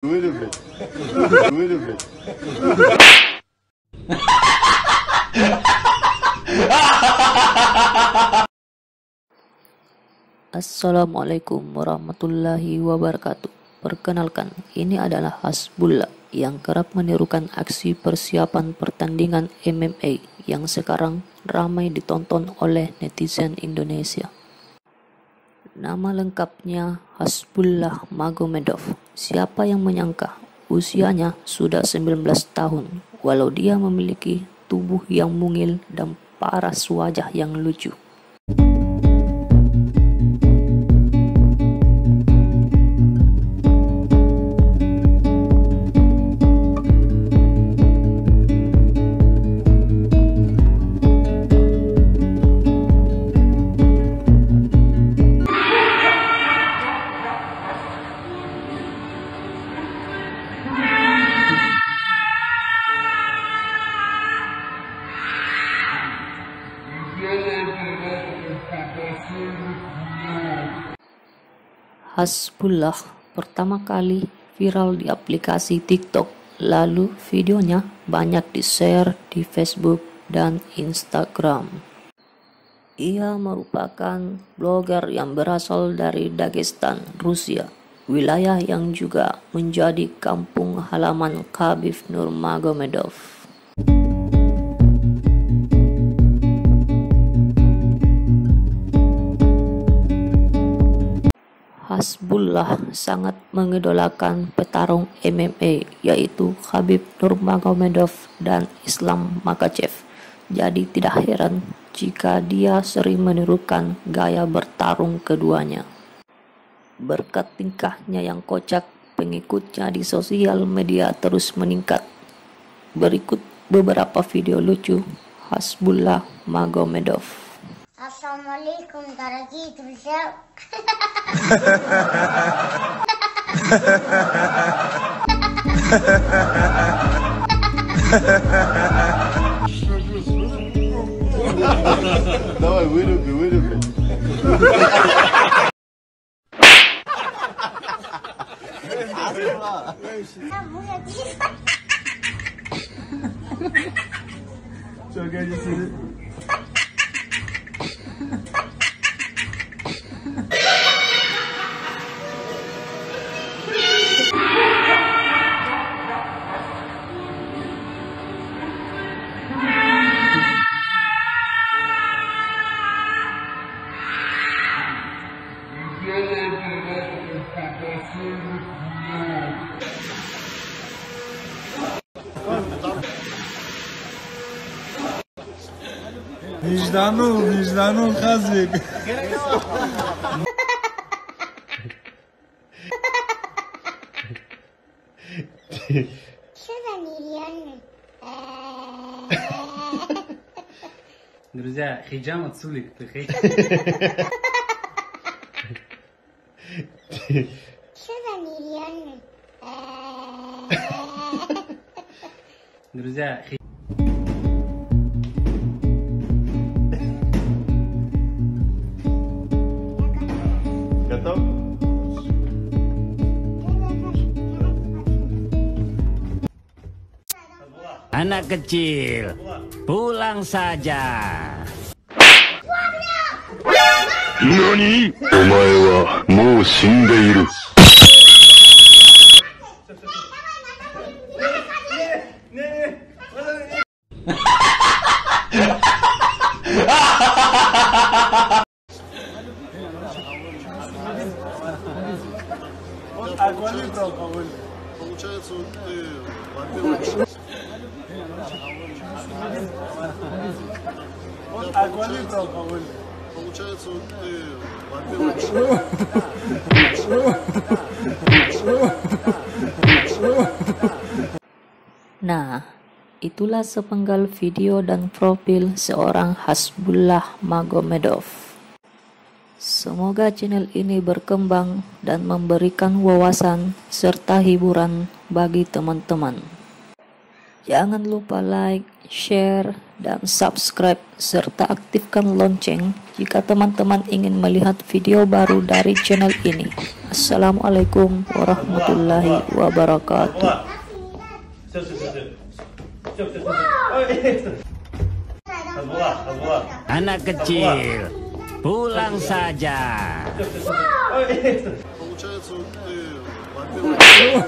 Wait a minute. Wait a minute. Assalamualaikum warahmatullahi wabarakatuh. Perkenalkan, ini adalah Hasbullah yang kerap menirukan aksi persiapan pertandingan MMA yang sekarang ramai ditonton oleh netizen Indonesia. Nama lengkapnya Hasbullah Magomedov. Siapa yang menyangka usianya sudah 19 tahun, walau dia memiliki tubuh yang mungil dan paras wajah yang lucu. Hasbullah pertama kali viral di aplikasi TikTok, lalu videonya banyak di-share di Facebook dan Instagram. Ia merupakan blogger yang berasal dari Dagestan, Rusia, wilayah yang juga menjadi kampung halaman Khabib Nurmagomedov. Hasbullah sangat mengidolakan petarung MMA yaitu Khabib Nurmagomedov dan Islam Makhachev. Jadi tidak heran jika dia sering menirukan gaya bertarung keduanya. Berkat tingkahnya yang kocak, pengikutnya di sosial media terus meningkat. Berikut beberapa video lucu Hasbullah Magomedov. Assalamualaikum, daraji друзья. Давай, выруби. Vicdanı kazık. Что-то нереально. Друзья, хиджам отсулик, ты Что-то нереально. Друзья, Готов? Anak kecil, pulang saja. NANI?! お前はもう死んでいる。Получается, вот ты, во-первых, получается, вот ты, во-первых, Nah, itulah sepenggal video dan profil seorang Hasbullah Magomedov. Semoga channel ini berkembang dan memberikan wawasan serta hiburan bagi teman-teman. Jangan lupa like, share, dan subscribe serta aktifkan lonceng jika teman-teman ingin melihat video baru dari channel ini. Assalamualaikum warahmatullahi wabarakatuh. Anak kecil, pulang saja. Получается, ты, во-первых,